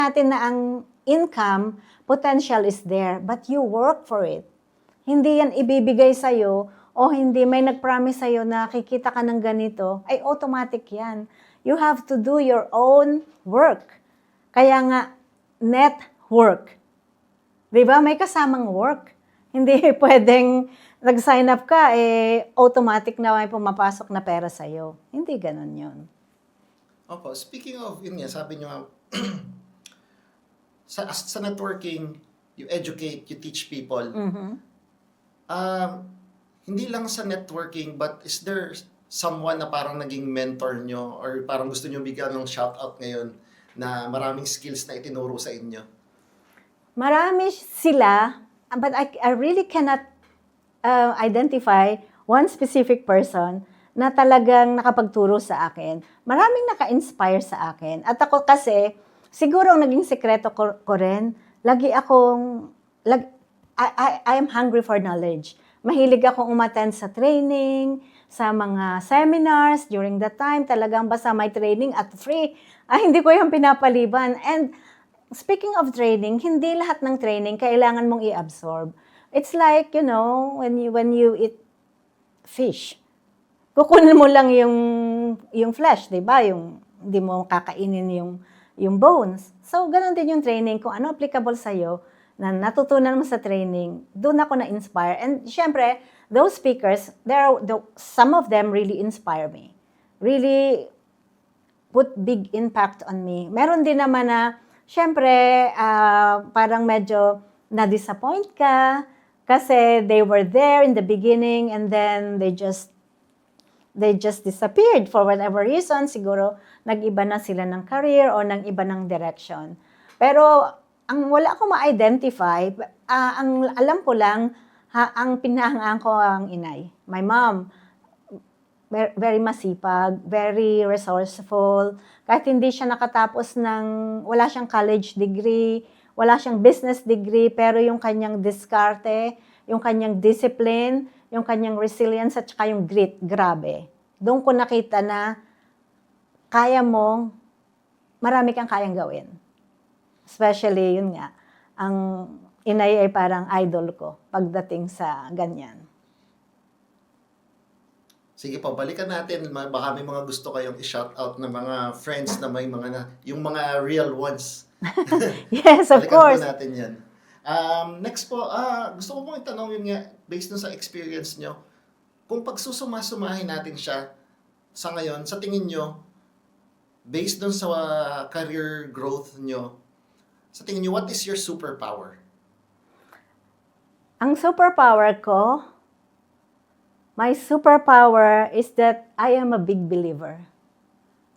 natin na ang income potential is there, but you work for it. Hindi yan ibibigay sa'yo o hindi may nag-promise sa'yo na kikita ka ng ganito, ay automatic yan. You have to do your own work. Kaya nga, net work. Diba? May kasamang work. Hindi pwedeng nag-sign up ka, automatic na may pumapasok na pera sa'yo. Hindi ganun yun. Opo, speaking of, yun nga, sabi nyo, sa networking, you educate, you teach people. Hindi lang sa networking, but is there someone na parang naging mentor nyo or parang gusto nyo bigyan ng shoutout ngayon na maraming skills na itinuro sa inyo? Marami sila, but I really cannot identify one specific person na talagang nakapagturo sa akin. Maraming naka-inspire sa akin. At ako kasi, siguro ang naging sekreto ko rin, I am hungry for knowledge. Mahilig akong umattend sa training, sa mga seminars during that time. Talagang basta may training at free. Hindi ko yung pinapaliban. And speaking of training, hindi lahat ng training kailangan mong i-absorb. It's like, when you eat fish. Kukunin mo lang yung flesh, 'di ba? Hindi mo kakainin yung bones. So, ganun din yung training. Kung ano applicable sa'yo, na natutunan mo sa training, doon ako na-inspire. And syempre, those speakers, some of them really inspire me. Really put big impact on me. Meron din naman na, syempre, parang medyo na-disappoint ka kasi they were there in the beginning and then they just disappeared for whatever reason. Siguro, nag-iba na sila ng career o nag-iba ng direction. Pero, ang wala ko ma-identify, ang alam ko lang, ang pinahangaan ko ang inay. My mom, very masipag, very resourceful. Kahit hindi siya nakatapos wala siyang college degree, wala siyang business degree, pero yung kanyang diskarte, yung kanyang discipline, yung kanyang resilience at saka yung grit, grabe. Doon ko nakita na marami kang kayang gawin. Especially, yun nga, ang inay ay parang idol ko pagdating sa ganyan. Sige po, balikan natin. Baka may mga gusto kayong i-shoutout na mga friends na may yung mga real ones. Yes, of course. Balikan po natin yan. Next po, gusto ko pong itanong yun nga, based sa experience nyo, kung pagsusuma-sumahin natin siya sa ngayon, sa tingin nyo, based dun sa career growth nyo, sa tingin nyo, what is your superpower? Ang superpower ko, my superpower is that I am a big believer.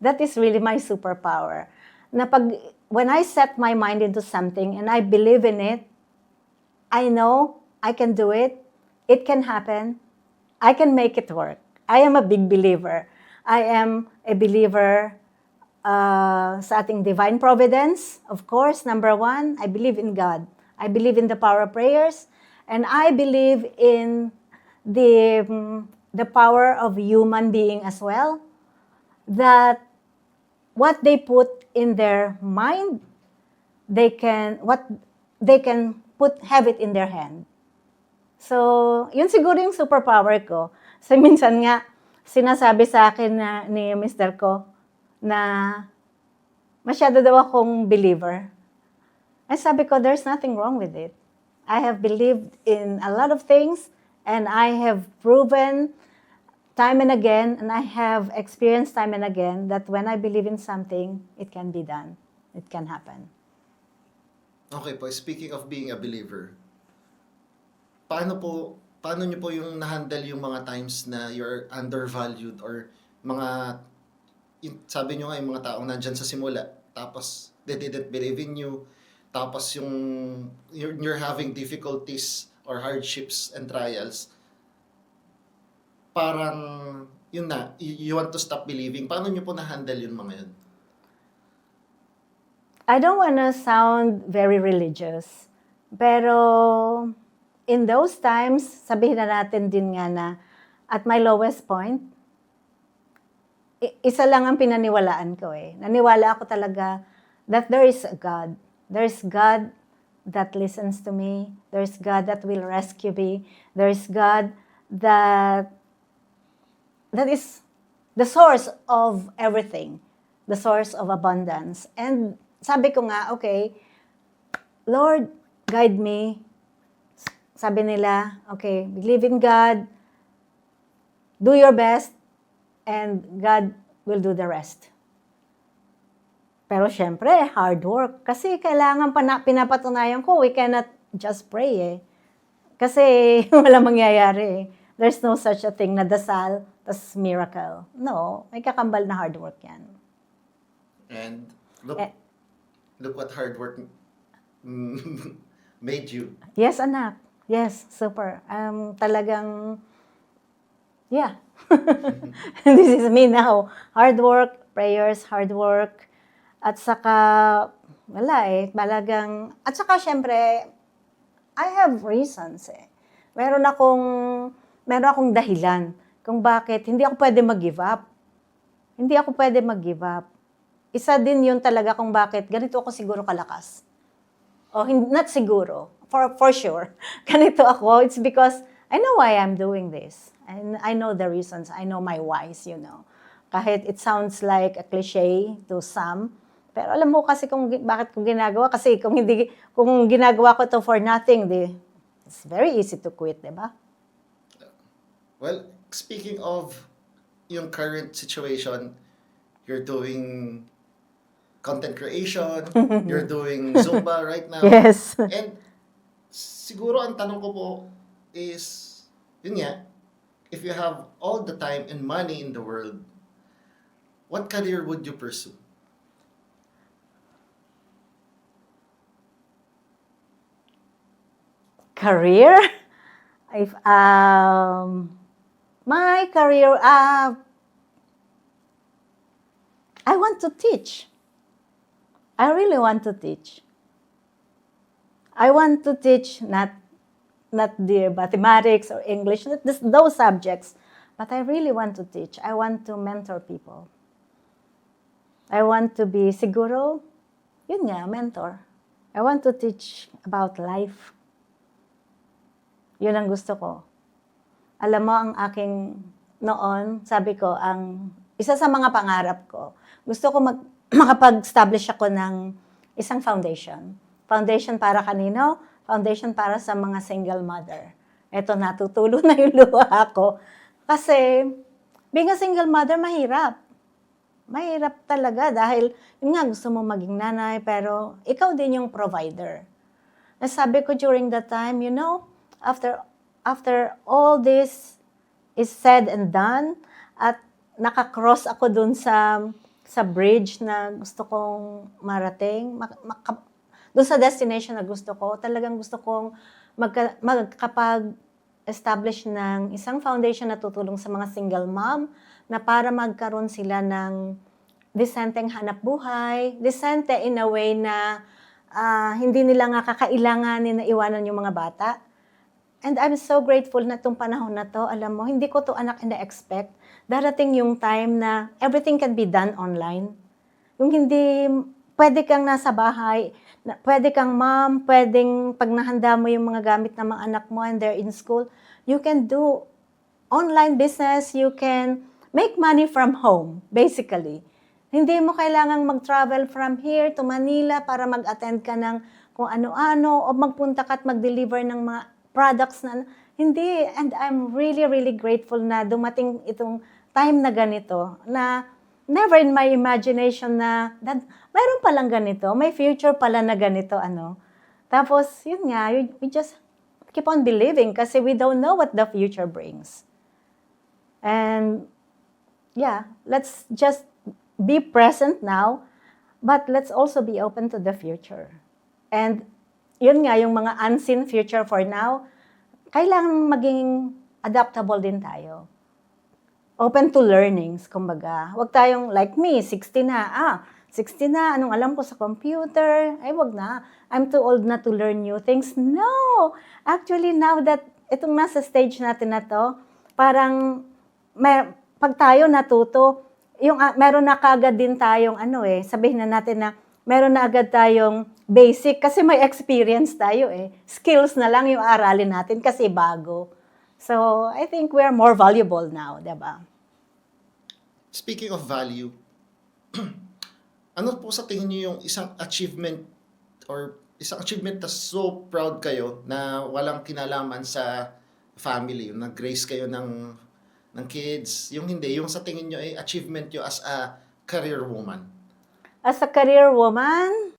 That is really my superpower. When I set my mind into something and I believe in it, I know I can do it. It can happen. I can make it work. I am a big believer. I am a believer sa ating divine providence. Of course, number one, I believe in God. I believe in the power of prayers. And I believe in the power of human being as well. That what they put in their mind, they can have it in their hand. So, yun siguro yung superpower ko. So, minsan nga, sinasabi sa akin ni Mr. ko na masyado daw akong believer. Ay sabi ko, there's nothing wrong with it. I have believed in a lot of things and I have proven time and again, and I have experienced time and again that when I believe in something, it can be done. It can happen. Okay po, speaking of being a believer, paano niyo po yung na-handle yung mga times na you're undervalued or sabi niyo nga yung mga taong nandyan sa simula, tapos they didn't believe in you, tapos you're having difficulties or hardships and trials, parang yun na, you want to stop believing. Paano niyo po na-handle yung mga yun? I don't want to sound very religious, pero in those times, sabihin na natin din nga na at my lowest point, isa lang ang pinaniwalaan ko eh. Naniwala ako talaga that there is a God. There is God that listens to me. There is God that will rescue me. There is God that is the source of everything, the source of abundance. And sabi ko nga, okay, Lord, guide me. Sabi nila, okay, believe in God, do your best, and God will do the rest. Pero syempre, hard work. Kasi kailangan pinapatunayan ko, we cannot just pray eh. Kasi wala mangyayari eh. There's no such a thing na dasal, tas miracle. No, may kakambal na hard work yan. And look what hard work made you. Yes, anak. Yes, super. Talagang, yeah. This is me now. Hard work, prayers, hard work. At saka, wala eh, talagang, at saka syempre, I have reasons eh. Meron akong dahilan kung bakit hindi ako pwede mag-give up. Hindi ako pwede mag-give up. Isa din yun talaga kung bakit ganito ako siguro kalakas. O, not siguro, for sure. Ganito ako, it's because I know why I'm doing this. And I know the reasons, I know my whys, you know. Kahit it sounds like a cliche to some, pero alam mo kasi bakit ko ginagawa, kasi kung ginagawa ko to for nothing, it's very easy to quit, di ba? Well, speaking of yung current situation, you're doing content creation, you're doing Zumba right now. Yes. And siguro ang tanong ko po is, yun nga, if you have all the time and money in the world, what career would you pursue? Career? If, my career, I want to teach. I really want to teach. I want to teach not the mathematics or English, not those subjects, but I really want to teach. I want to mentor people. I want to be siguro, yun nga, mentor. I want to teach about life. Yun ang gusto ko. Alam mo, ang aking noon, sabi ko, isa sa mga pangarap ko, gusto ko makapag-establish ako ng isang foundation. Foundation para kanino? Foundation para sa mga single mother. Eto, natutulo na yung luha ko. Kasi, being a single mother, mahirap. Mahirap talaga dahil, yun nga, gusto mo maging nanay, pero ikaw din yung provider. Nasabi ko during that time, you know, after all this is said and done, at nakakross ako dun sa bridge na gusto kong marating, dun sa destination na gusto ko, talagang gusto kong magkapag-establish ng isang foundation na tutulong sa mga single mom na para magkaroon sila ng decenteng hanap buhay, decente in a way na hindi nila nga kakailanganin na iwanan yung mga bata. And I'm so grateful na itong panahon na to, alam mo, hindi ko to anak na-expect. Darating yung time na everything can be done online. Yung hindi, pwede kang nasa bahay, pwede kang mom, pwedeng pag nahanda mo yung mga gamit ng mga anak mo and they're in school, you can do online business, you can make money from home, basically. Hindi mo kailangang mag-travel from here to Manila para mag-attend ka ng kung ano-ano o magpunta ka at mag-deliver ng mga products na hindi. And I'm really, really grateful na dumating itong time na ganito na never in my imagination na mayroon palang ganito, may future pala na ganito, ano. Tapos, yun nga, we just keep on believing kasi we don't know what the future brings. And, yeah, let's just be present now, but let's also be open to the future. And, yun nga, yung mga unseen future for now, kailangan maging adaptable din tayo. Open to learnings, kumbaga. Huwag tayong, like me, 60 na. 60 na, anong alam ko sa computer? Ay, wag na. I'm too old na to learn new things. No! Actually, now that itong nasa stage natin na to, parang pag tayo natuto, meron na kagad din tayong sabihin na natin na meron na agad tayong basic kasi may experience tayo eh. Skills na lang yung aralin natin kasi bago. So, I think we are more valuable now, 'di ba? Speaking of value, ano po sa tingin niyo yung isang achievement or isang achievement na so proud kayo na walang kinalaman sa family, yung nag-raise kayo ng kids, yung hindi, yung sa tingin niyo ay achievement niyo as a career woman? As a career woman,